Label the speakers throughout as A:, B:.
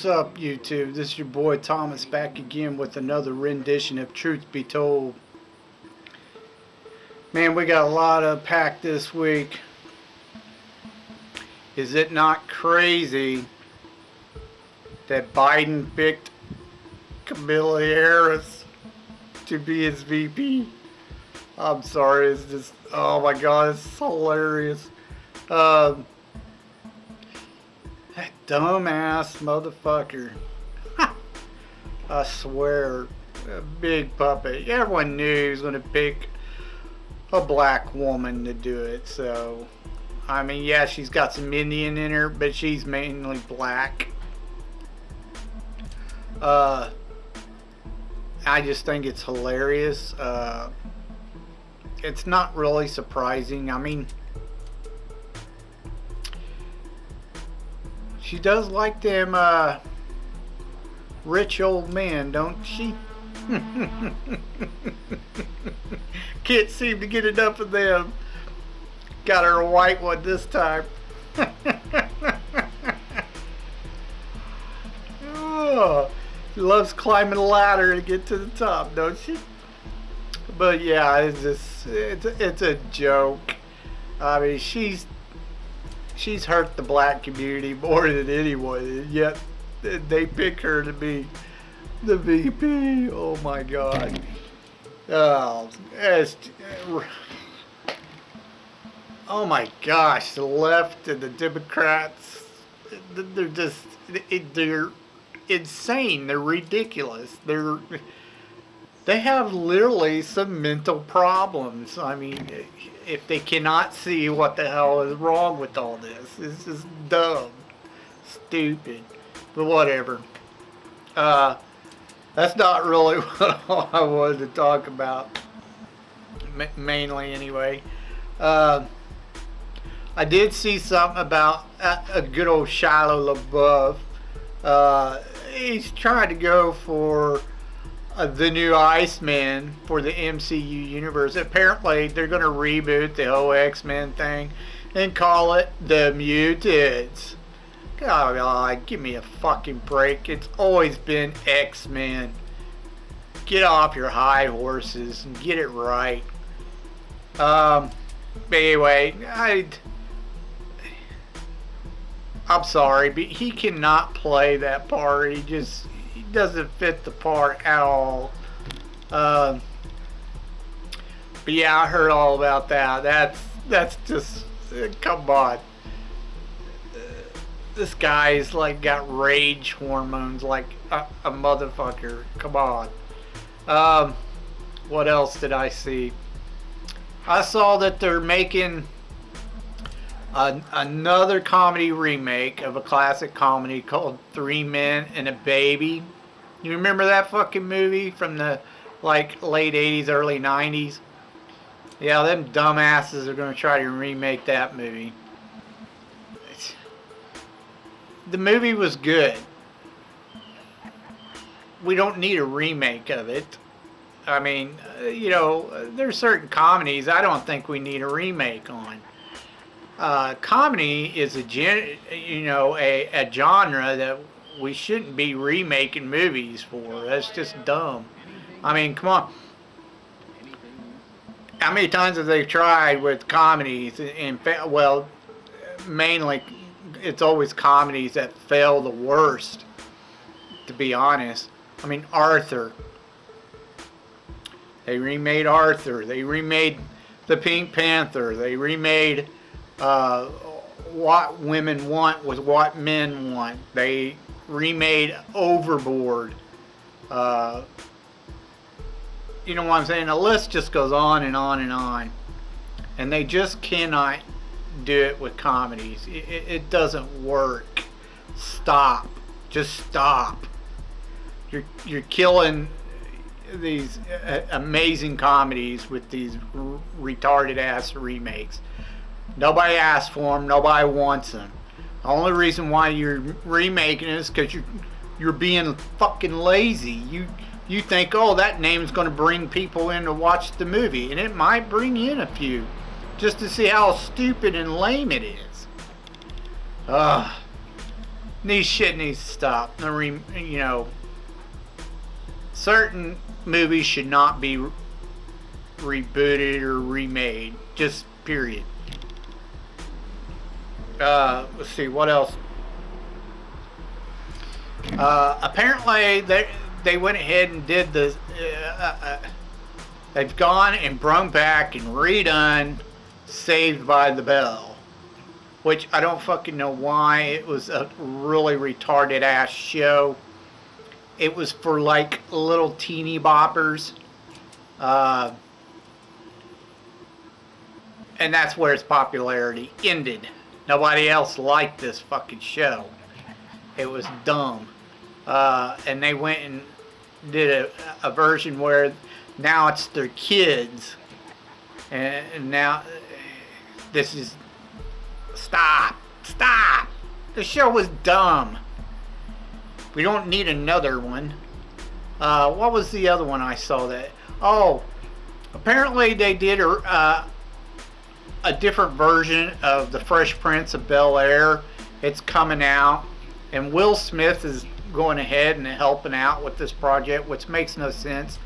A: What's up, YouTube? This is your boy Thomas back again with another rendition of Truth Be Told. Man, we got a lot to unpack this week. Is it not crazy that Biden picked Kamala Harris to be his VP? I'm sorry, it's just, oh my god, it's hilarious. That dumbass motherfucker. I swear, a big puppet. Everyone knew he was going to pick a black woman to do it, so I mean, yeah, she's got some Indian in her, but she's mainly black. I just think it's hilarious. It's not really surprising. I mean, she does like them rich old men, don't she? Can't seem to get enough of them. Got her a white one this time. Oh, she loves climbing a ladder to get to the top, don't she? But yeah, it's a joke. I mean, she's hurt the black community more than anyone, yet they pick her to be the VP. Oh my god. Oh my gosh, the left and the Democrats, they're insane. They're ridiculous. They have literally some mental problems. I mean, if they cannot see what the hell is wrong with all this, it's just dumb, stupid, but whatever. That's not really what I wanted to talk about, mainly anyway. I did see something about a good old Shilo-LaBeouf. He's trying to go for the new Iceman for the MCU universe. Apparently, they're going to reboot the whole X-Men thing and call it The Mutants. God, give me a fucking break. It's always been X-Men. Get off your high horses and get it right. But anyway, I'm sorry, but he cannot play that part. He doesn't fit the part at all. But yeah, I heard all about that. That's just, come on. This guy's like got rage hormones like a motherfucker. Come on. What else did I see? I saw that they're making another comedy remake of a classic comedy called 3 Men and a Baby. You remember that fucking movie from the like late 80s, early 90s? Yeah, them dumbasses are going to try to remake that movie. The movie was good. We don't need a remake of it. I mean, you know, there's certain comedies I don't think we need a remake on. Comedy is a genre that we shouldn't be remaking movies for. That's just dumb. I mean, come on. How many times have they tried with comedies? Well, mainly it's always comedies that fail the worst, to be honest. I mean, Arthur. They remade Arthur. They remade The Pink Panther. They remade What Women Want with What Men Want. They remade Overboard. You know what I'm saying? The list just goes on and on and on. And they just cannot do it with comedies. It doesn't work. Stop. Just stop. You're killing these amazing comedies with these retarded ass remakes. Nobody asked for them. Nobody wants them. The only reason why you're remaking it is because you're being fucking lazy. You think, oh, that name's going to bring people in to watch the movie, and it might bring in a few, just to see how stupid and lame it is. These shit needs to stop. You know, certain movies should not be rebooted or remade. Just period. Let's see, what else? Apparently they went ahead and did the they've gone and brought back and redone Saved by the Bell, which I don't fucking know why. It was a really retarded ass show. It was for like little teeny boppers, and that's where its popularity ended. Nobody else liked this fucking show. It was dumb. And they went and did a version where now it's their kids. And now this is... Stop! Stop! The show was dumb. We don't need another one. What was the other one I saw that... Oh, apparently they did a different version of The Fresh Prince of Bel-Air. It's coming out. And Will Smith is going ahead and helping out with this project, which makes no sense.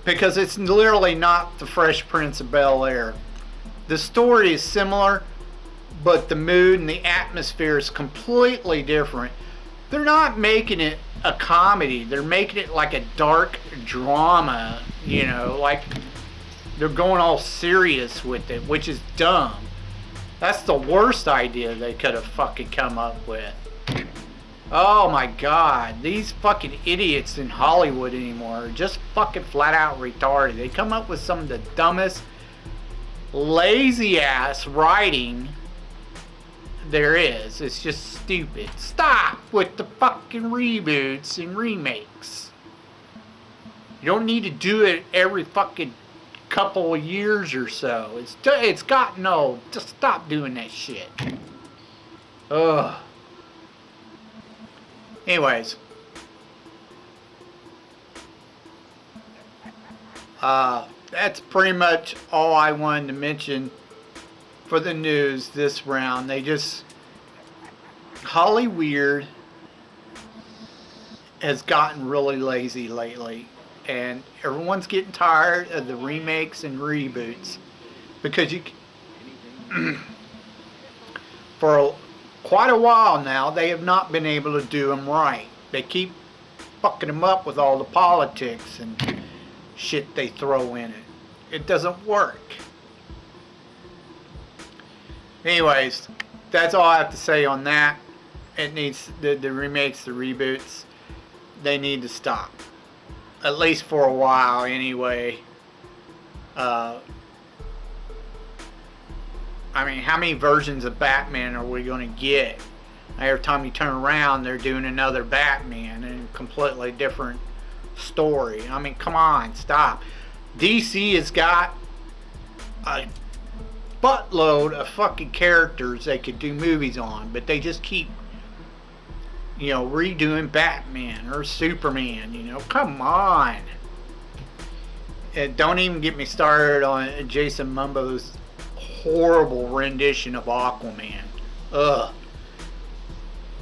A: Because it's literally not The Fresh Prince of Bel-Air. The story is similar, but the mood and the atmosphere is completely different. They're not making it a comedy. They're making it like a dark drama, you know, like they're going all serious with it, which is dumb. That's the worst idea they could have fucking come up with. Oh my god, these fucking idiots in Hollywood anymore are just fucking flat out retarded. They come up with some of the dumbest, lazy ass writing there is. It's just stupid. Stop with the fucking reboots and remakes. You don't need to do it every fucking couple of years or so. It's gotten old. Just stop doing that shit. Ugh. Anyways, that's pretty much all I wanted to mention for the news this round. Hollywood has gotten really lazy lately, and everyone's getting tired of the remakes and reboots because for quite a while now, they have not been able to do them right. They keep fucking them up with all the politics and shit they throw in it. It doesn't work. Anyways, that's all I have to say on that. It needs the remakes, the reboots. They need to stop, at least for a while, anyway. I mean, how many versions of Batman are we going to get? Every time you turn around, they're doing another Batman and a completely different story. I mean, come on, stop. DC has got a buttload of fucking characters they could do movies on, but they just keep, you know, redoing Batman or Superman, you know. Come on. Don't even get me started on Jason Momoa's horrible rendition of Aquaman. Ugh.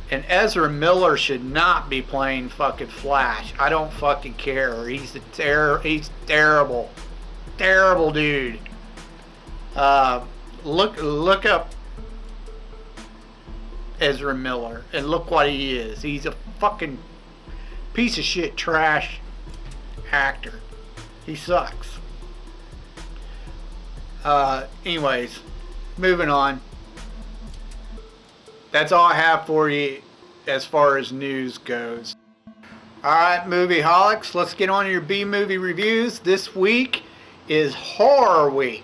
A: And Ezra Miller should not be playing fucking Flash. I don't fucking care. He's terrible. Terrible dude. Look up Ezra Miller and look what he is. He's a fucking piece of shit trash actor. He sucks. Anyways, moving on. That's all I have for you as far as news goes. Alright, movie-holics, let's get on your B-movie reviews. This week is Horror Week.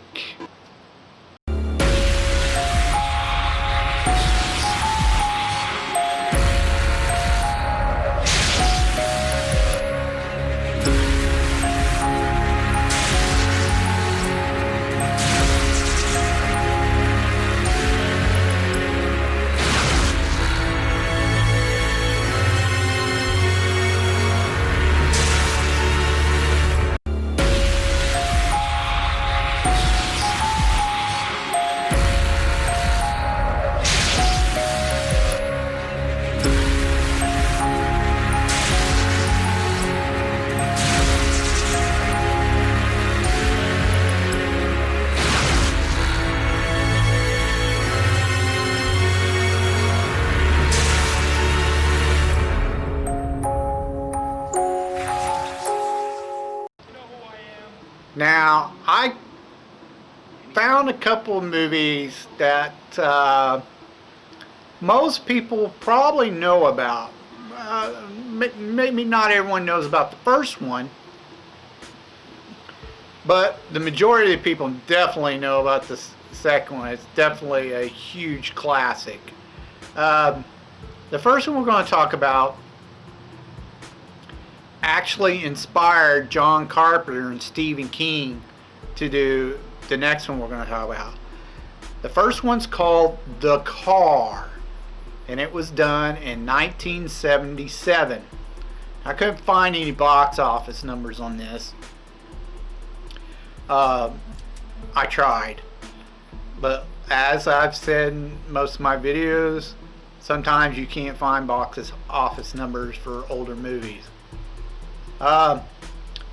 A: Now, I found a couple of movies that most people probably know about. Maybe not everyone knows about the first one, but the majority of people definitely know about the second one. It's definitely a huge classic. The first one we're going to talk about actually inspired John Carpenter and Stephen King to do the next one we're going to talk about. The first one's called The Car, and it was done in 1977. I couldn't find any box office numbers on this. I tried, but as I've said in most of my videos, sometimes you can't find box office numbers for older movies.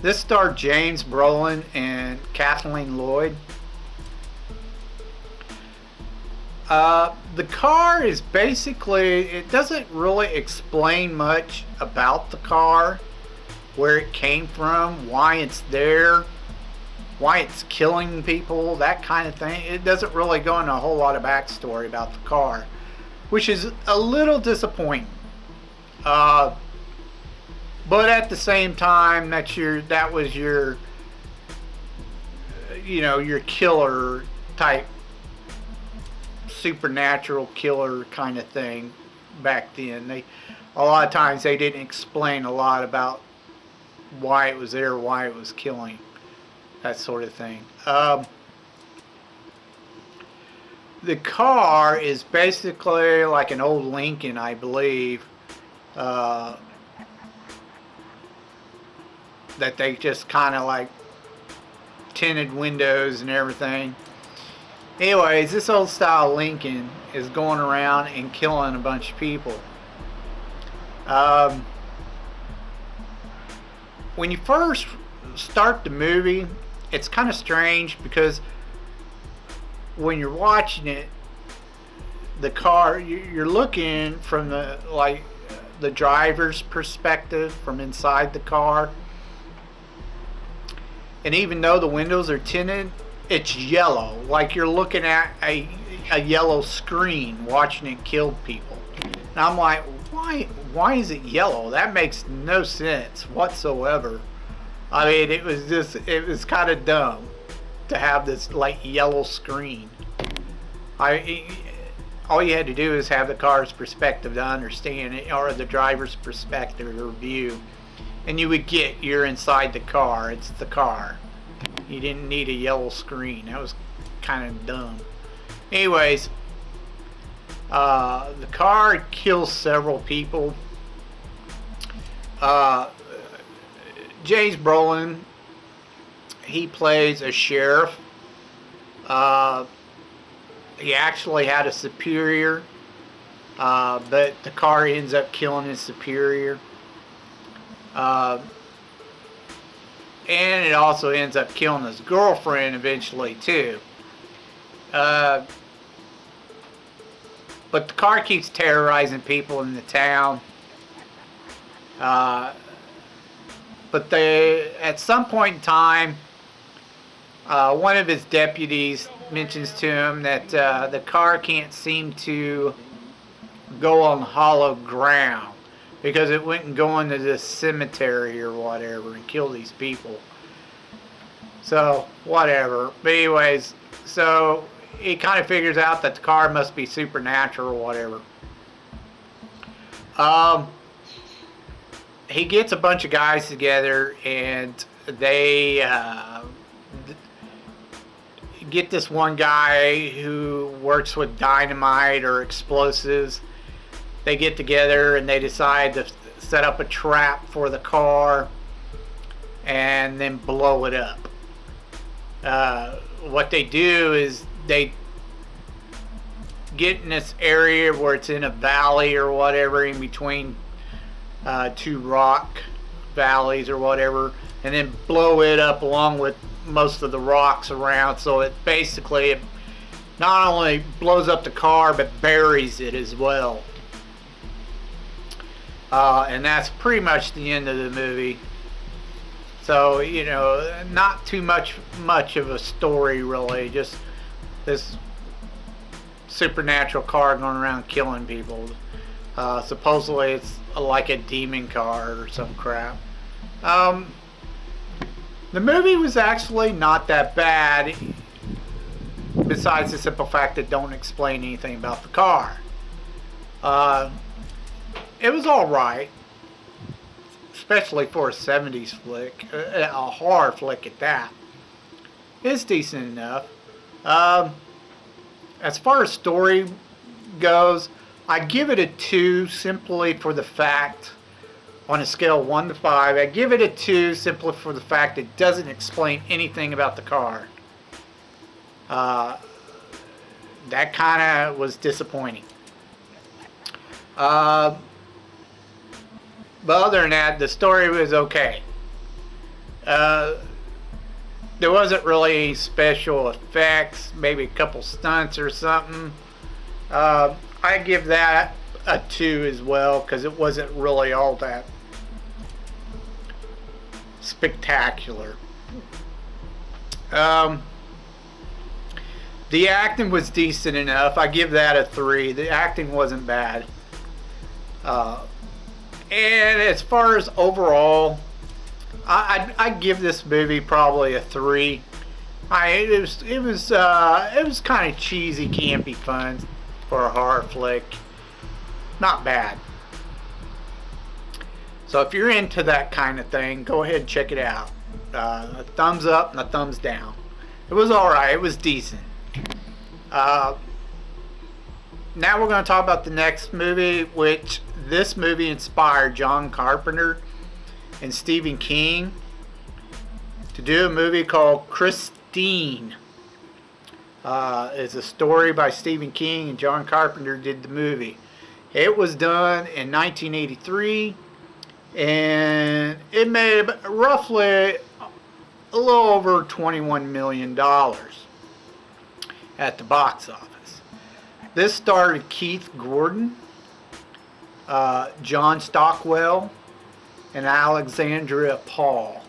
A: This starred James Brolin and Kathleen Lloyd. The Car is basically, it doesn't really explain much about the car, where it came from, why it's there, why it's killing people, that kind of thing. It doesn't really go into a whole lot of backstory about the car, which is a little disappointing. But at the same time, that was your killer type, supernatural killer kind of thing back then. A lot of times they didn't explain a lot about why it was there, why it was killing, that sort of thing. The car is basically like an old Lincoln, I believe, that they just kind of like tinted windows and everything. Anyways, this old style Lincoln is going around and killing a bunch of people. When you first start the movie, it's kind of strange because when you're watching it, the car, you're looking from the driver's perspective from inside the car. And even though the windows are tinted, it's yellow, like you're looking at a yellow screen watching it kill people. And I'm like, why is it yellow? That makes no sense whatsoever. I mean, it was kind of dumb to have this like yellow screen. All you had to do is have the car's perspective to understand it, or the driver's perspective or view, and you would get you're inside the car. It's the car. You didn't need a yellow screen. That was kind of dumb. Anyways, the car kills several people. James Brolin, he plays a sheriff. He actually had a superior, but the car ends up killing his superior. And it also ends up killing his girlfriend eventually too. But the car keeps terrorizing people in the town. But at some point in time, one of his deputies mentions to him that the car can't seem to go on hollow ground, because it wouldn't go into this cemetery or whatever and kill these people. So, whatever. But anyways, so he kind of figures out that the car must be supernatural or whatever. He gets a bunch of guys together, and they get this one guy who works with dynamite or explosives. They get together and they decide to set up a trap for the car and then blow it up. What they do is they get in this area where it's in a valley or whatever, in between two rock valleys or whatever, and then blow it up along with most of the rocks around, so it basically not only blows up the car but buries it as well. And that's pretty much the end of the movie. So, you know, not too much of a story really. Just this supernatural car going around killing people. Supposedly it's like a demon car or some crap. The movie was actually not that bad, besides the simple fact that don't explain anything about the car. It was alright, especially for a 70s flick, a horror flick at that. It's decent enough. As far as story goes, I give it a 2 simply for the fact, on a scale of 1 to 5, I give it a 2 simply for the fact it doesn't explain anything about the car. That kind of was disappointing. But other than that, the story was okay. There wasn't really any special effects, maybe a couple stunts or something. I give that a 2 as well, because it wasn't really all that spectacular. The acting was decent enough. I give that a 3. The acting wasn't bad. And as far as overall, I'd give this movie probably a 3. It was kind of cheesy, campy fun for a horror flick. Not bad. So if you're into that kind of thing, go ahead and check it out. A thumbs up and a thumbs down. It was alright. It was decent. Now we're going to talk about the next movie, which this movie inspired John Carpenter and Stephen King to do a movie called Christine. It's a story by Stephen King, and John Carpenter did the movie. It was done in 1983, and it made roughly a little over $21 million at the box office. This starred Keith Gordon, John Stockwell, and Alexandria Paul.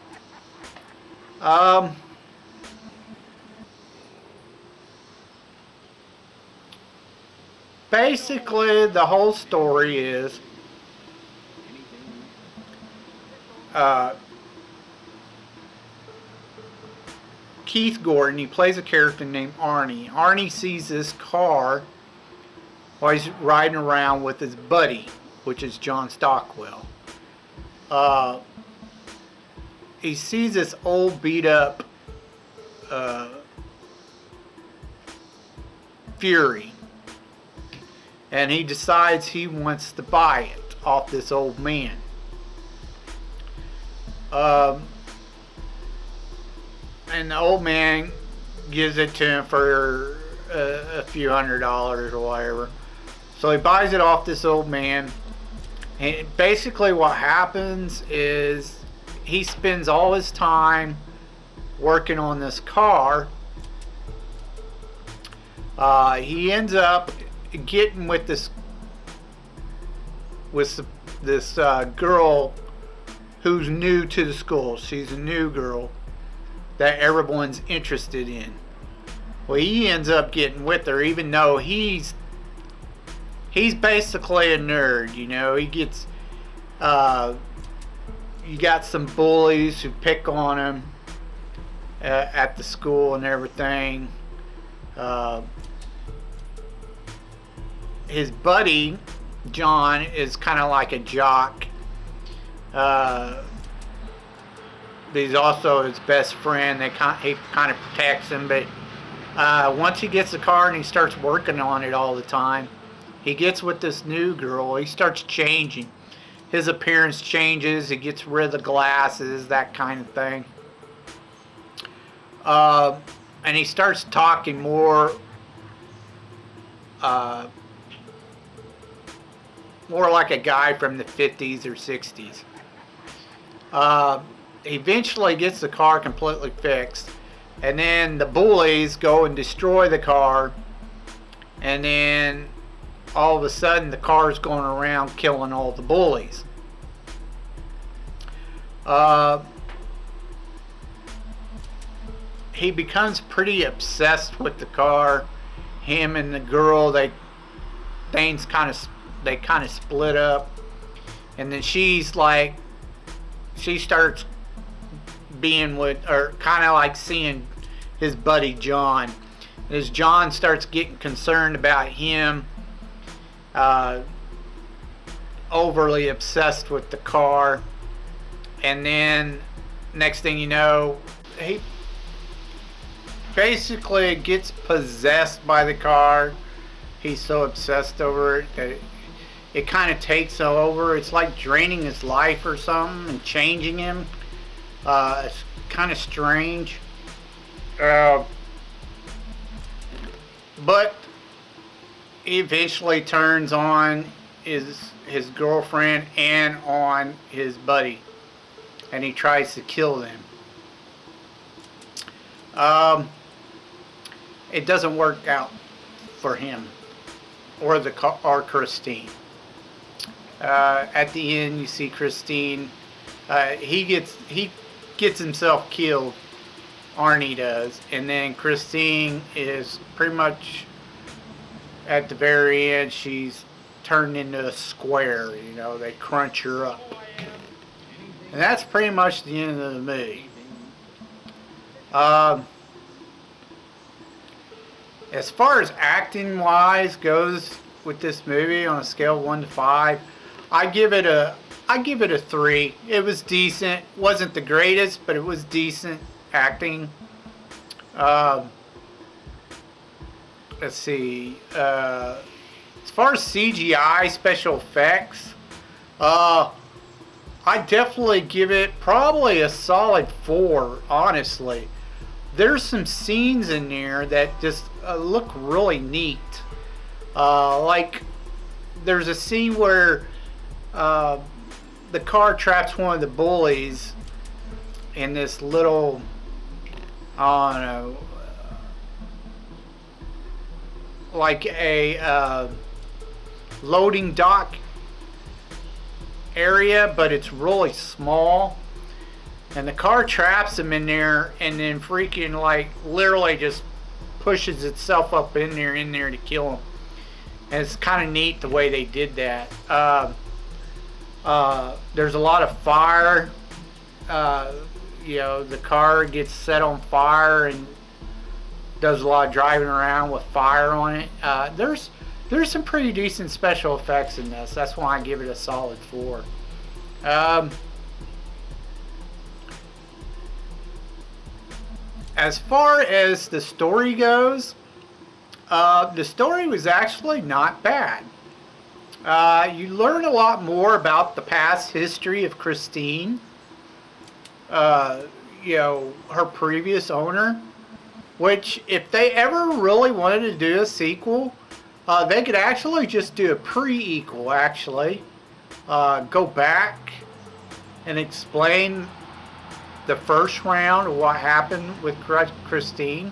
A: Basically, the whole story is Keith Gordon, he plays a character named Arnie. Arnie sees this car while he's riding around with his buddy, which is John Stockwell. He sees this old beat up Fury, and he decides he wants to buy it off this old man. And the old man gives it to him for a few $100s or whatever. So he buys it off this old man. And basically what happens is he spends all his time working on this car. He ends up getting with this girl who's new to the school. She's a new girl that everyone's interested in. Well, he ends up getting with her, even though he's basically a nerd. You know, he gets you got some bullies who pick on him at the school and everything. His buddy John is kind of like a jock. He's also his best friend. He kind of protects him, but once he gets the car and he starts working on it all the time, he gets with this new girl. He starts changing. His appearance changes. He gets rid of the glasses, that kind of thing. And he starts talking more like a guy from the 50s or 60s. Eventually gets the car completely fixed, and then the bullies go and destroy the car, and then all of a sudden the car's going around killing all the bullies. he becomes pretty obsessed with the car. Him and the girl, things kind of split up, and then she starts being with, or kind of like seeing his buddy John. As John starts getting concerned about him, overly obsessed with the car, and then next thing you know, he basically gets possessed by the car. He's so obsessed over it that it kind of takes over. It's like draining his life or something and changing him. It's kind of strange. But he eventually turns on his girlfriend and on his buddy, and he tries to kill them. It doesn't work out for him or Christine. At the end, you see Christine. He gets himself killed. Arnie does, and then Christine is pretty much at the very end. She's turned into a square. You know, they crunch her up, and that's pretty much the end of the movie. As far as acting wise goes with this movie, on a scale of 1 to 5, I give it a 3. It was decent. Wasn't the greatest, but it was decent acting. Let's see. As far as CGI special effects, I definitely give it probably a solid 4. Honestly, there's some scenes in there that just look really neat. Like there's a scene where the car traps one of the bullies in this little, I don't know, like a loading dock area, but it's really small, and the car traps him in there, and then freaking like literally just pushes itself up in there to kill him. And it's kind of neat the way they did that. There's a lot of fire. You know, the car gets set on fire and does a lot of driving around with fire on it. There's some pretty decent special effects in this. That's why I give it a solid 4. As far as the story goes, the story was actually not bad. You learn a lot more about the past history of Christine, you know, her previous owner, which if they ever really wanted to do a sequel, they could actually just do a pre-equal, actually. Go back and explain the first round of what happened with Christine,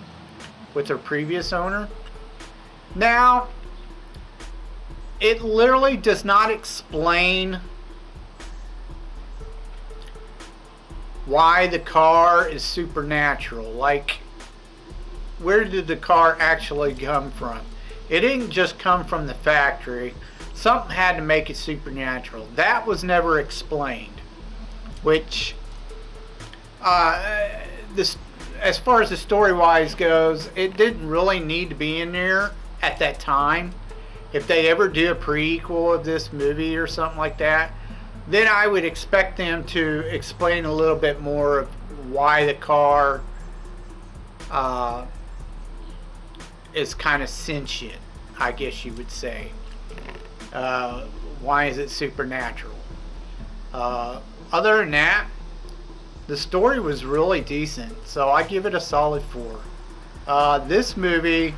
A: with her previous owner. Now, it literally does not explain why the car is supernatural. Like, where did the car actually come from? It didn't just come from the factory. Something had to make it supernatural. That was never explained. Which, as far as the story-wise goes, it didn't really need to be in there at that time. If they ever do a prequel of this movie or something like that, then I would expect them to explain a little bit more of why the car is kind of sentient, I guess you would say. Why is it supernatural? Other than that, the story was really decent, so I give it a solid 4. This movie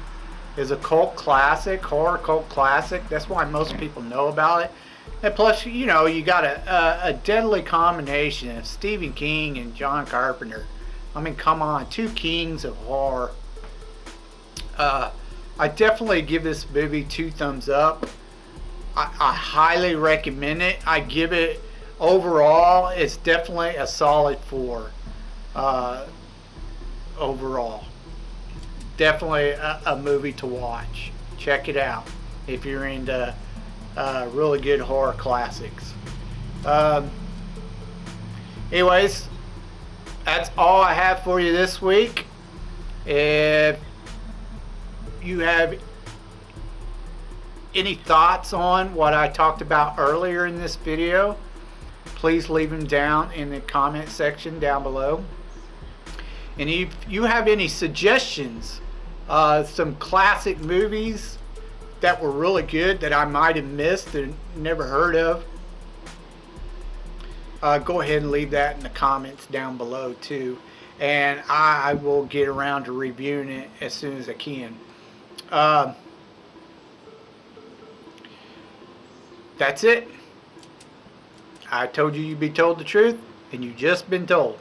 A: is a cult classic, horror cult classic. That's why most people know about it. And plus, you know, you got a deadly combination of Stephen King and John Carpenter. I mean, come on, 2 kings of horror. I definitely give this movie 2 thumbs up. I highly recommend it. I give it, overall, it's definitely a solid 4. overall. Definitely a movie to watch. Check it out if you're into really good horror classics. Um, Anyways, that's all I have for you this week. If you have any thoughts on what I talked about earlier in this video, please leave them down in the comment section down below. And if you have any suggestions, some classic movies that were really good that I might have missed and never heard of, go ahead and leave that in the comments down below too, and I will get around to reviewing it as soon as I can. That's it. I told you you'd be told the truth, and you just been told.